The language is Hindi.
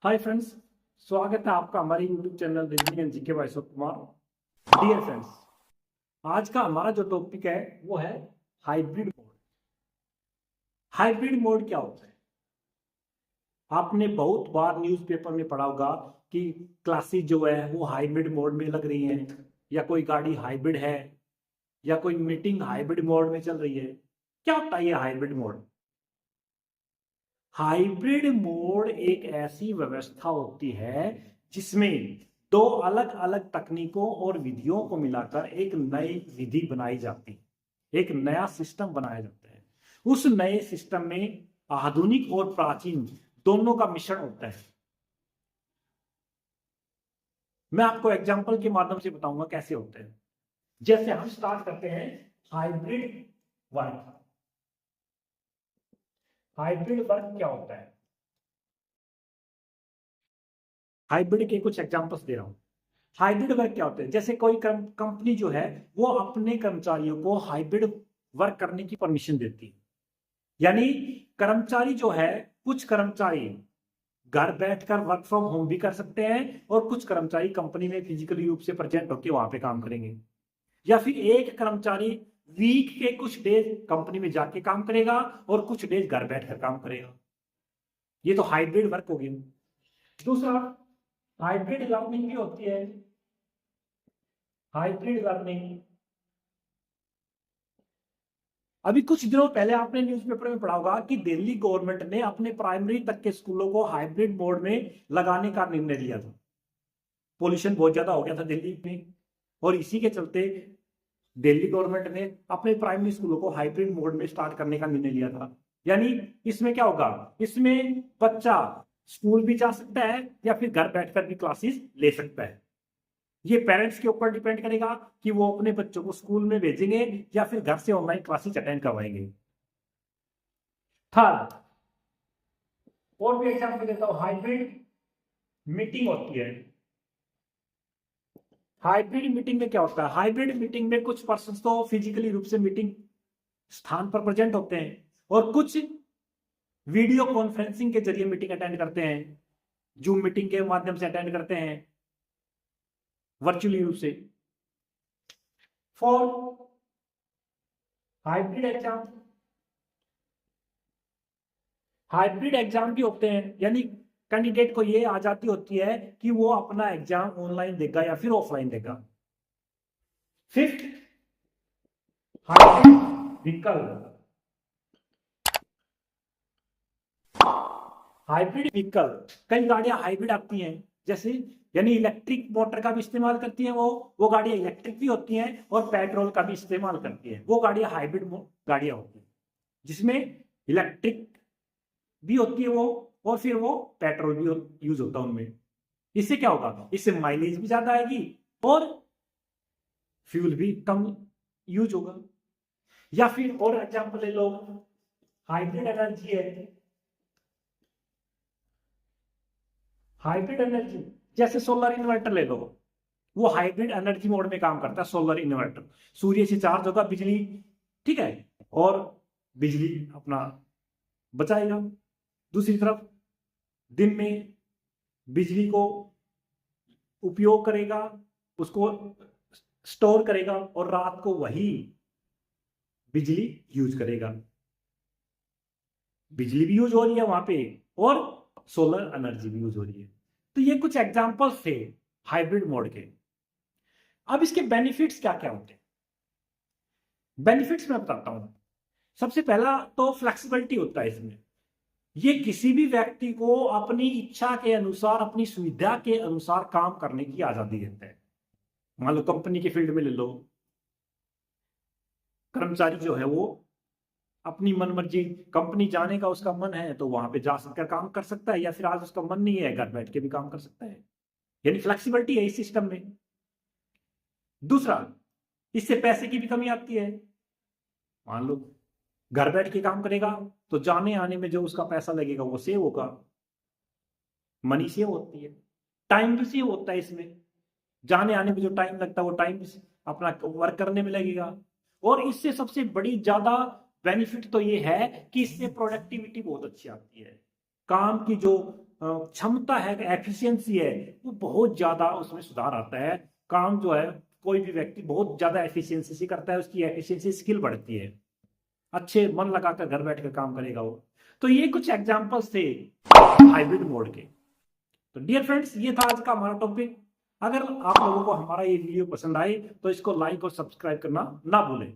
हाय फ्रेंड्स, स्वागत है आपका हमारे YouTube channel reasoning and GK by Ashok Kumar. Dear friends, आज का हमारा जो टॉपिक है वो है हाइब्रिड मोड। हाइब्रिड मोड क्या होता है? आपने बहुत बार न्यूज़पेपर में पढ़ा होगा कि क्लासेस जो है वो हाइब्रिड मोड में लग रही हैं, या कोई गाड़ी हाइब्रिड है, या कोई मीटिंग हाइब्रिड मोड में चल रही है। क्या होता है ये हाइब्रिड मोड? हाइब्रिड मोड एक ऐसी व्यवस्था होती है जिसमें दो अलग अलग तकनीकों और विधियों को मिलाकर एक नई विधि बनाई जाती है, एक नया सिस्टम बनाया जाता है। उस नए सिस्टम में आधुनिक और प्राचीन दोनों का मिश्रण होता है। मैं आपको एग्जाम्पल के माध्यम से बताऊंगा कैसे होते हैं। जैसे हम स्टार्ट करते हैं हाइब्रिड वर्क। हाइब्रिड वर्क क्या होता है? हाइब्रिड के कुछ एग्जांपल्स दे रहा हूं। हाइब्रिड वर्क क्या होता है? जैसे कोई कंपनी जो है वो अपने कर्मचारियों को हाइब्रिड वर्क करने की परमिशन देती है। यानी कर्मचारी जो है, कुछ कर्मचारी घर बैठकर वर्क फ्रॉम होम भी कर सकते हैं और कुछ कर्मचारी कंपनी में फिजिकली रूप से प्रेजेंट होकर वहां पे काम करेंगे। या फिर एक कर्मचारी वीक के कुछ डेज कंपनी में जाके काम करेगा और कुछ डेज घर बैठकर काम करेगा। ये तो हाइब्रिड वर्क हो गया। दूसरा, हाइब्रिड लर्निंग भी होती है। हाइब्रिड लर्निंग, अभी कुछ दिनों पहले आपने न्यूज़पेपर में पढ़ा होगा कि दिल्ली गवर्नमेंट ने अपने प्राइमरी तक के स्कूलों को हाइब्रिड मोड में लगाने का निर्णय लिया था। पोल्यूशन बहुत ज्यादा हो गया था दिल्ली में, और इसी के चलते दिल्ली गवर्नमेंट ने अपने प्राइमरी स्कूलों को हाइब्रिड मोड में स्टार्ट करने का निर्णय लिया था। यानी इसमें क्या होगा? इसमें बच्चा स्कूल भी जा सकता है या फिर घर बैठकर भी क्लासेस ले सकता है। ये पेरेंट्स के ऊपर डिपेंड करेगा कि वो अपने बच्चों को स्कूल में भेजेंगे या फिर घर से ऑनलाइन क्लासेस अटेंड करवाएंगे। थर्ड, और भी एग्जाम्पल देता हूं। हाइब्रिड मीटिंग होती है। हाइब्रिड मीटिंग में क्या होता है? हाइब्रिड मीटिंग में कुछ पर्सन तो फिजिकली रूप से मीटिंग स्थान पर प्रेजेंट होते हैं और कुछ वीडियो कॉन्फ्रेंसिंग के जरिए मीटिंग अटेंड करते हैं, जूम मीटिंग के माध्यम से अटेंड करते हैं वर्चुअली रूप से। For hybrid exam, hybrid exam भी होते हैं। यानी कैंडिडेट को ये आजादी होती है कि वो अपना एग्जाम ऑनलाइन देगा या फिर ऑफलाइन देगा। फिफ्थ, हाइब्रिड विकल्प। हाइब्रिड विकल्प, कई गाड़ियां हाइब्रिड आती हैं, जैसे यानी इलेक्ट्रिक मोटर का भी इस्तेमाल करती हैं। वो गाड़ियां इलेक्ट्रिक भी होती हैं और पेट्रोल का भी इस्तेमाल करती हैं। वो गाड़ियां हाइब्रिड गाड़ियां होती हैं जिसमें इलेक्ट्रिक भी होती है वो, और फिर वो पेट्रोल भी यूज होता है उनमें। इससे क्या होगा? इससे माइलेज भी ज्यादा आएगी और फ्यूल भी कम यूज होगा। या फिर और एग्जांपल ले लो, हाइब्रिड एनर्जी है। हाइब्रिड एनर्जी जैसे सोलर इन्वर्टर ले लो, वो हाइब्रिड एनर्जी मोड में काम करता है। सोलर इन्वर्टर सूर्य से चार्ज होगा बिजली, ठीक है, और बिजली अपना बचाएगा। दूसरी तरफ दिन में बिजली को उपयोग करेगा, उसको स्टोर करेगा, और रात को वही बिजली यूज करेगा। बिजली भी यूज हो रही है वहां पे और सोलर एनर्जी भी यूज हो रही है। तो ये कुछ एग्जांपल्स थे हाइब्रिड मोड के। अब इसके बेनिफिट्स क्या क्या होते हैं? बेनिफिट्स मैं बताता हूं। सबसे पहला तो फ्लेक्सिबिलिटी होता है इसमें। ये किसी भी व्यक्ति को अपनी इच्छा के अनुसार, अपनी सुविधा के अनुसार काम करने की आजादी देता है। मान लो कंपनी के फील्ड में ले लो, कर्मचारी जो है वो अपनी मन मर्जी, कंपनी जाने का उसका मन है तो वहां पे जा सककर काम कर सकता है, या फिर आज उसका मन नहीं है घर बैठ के भी काम कर सकता है। यानी फ्लेक्सिबिलिटी है इस सिस्टम में। दूसरा, इससे पैसे की भी कमी आती है। मान लो घर बैठ के काम करेगा तो जाने आने में जो उसका पैसा लगेगा वो सेव होगा, मनी सेव होती है। टाइम भी सेव होता है इसमें, जाने आने में जो टाइम लगता है वो टाइम अपना वर्क करने में लगेगा। और इससे सबसे बड़ी ज्यादा बेनिफिट तो ये है कि इससे प्रोडक्टिविटी बहुत अच्छी आती है। काम की जो क्षमता है, एफिशिएंसी है, वो बहुत ज्यादा उसमें सुधार आता है। काम जो है कोई भी व्यक्ति बहुत ज्यादा एफिशिएंसी से करता है, उसकी एफिशिएंसी स्किल बढ़ती है, अच्छे मन लगाकर घर बैठ कर काम करेगा वो। तो ये कुछ एग्जांपल्स थे हाइब्रिड मोड के। तो डियर फ्रेंड्स, ये था आज का हमारा टॉपिक। अगर आप लोगों को हमारा ये वीडियो पसंद आए तो इसको लाइक और सब्सक्राइब करना ना भूलें।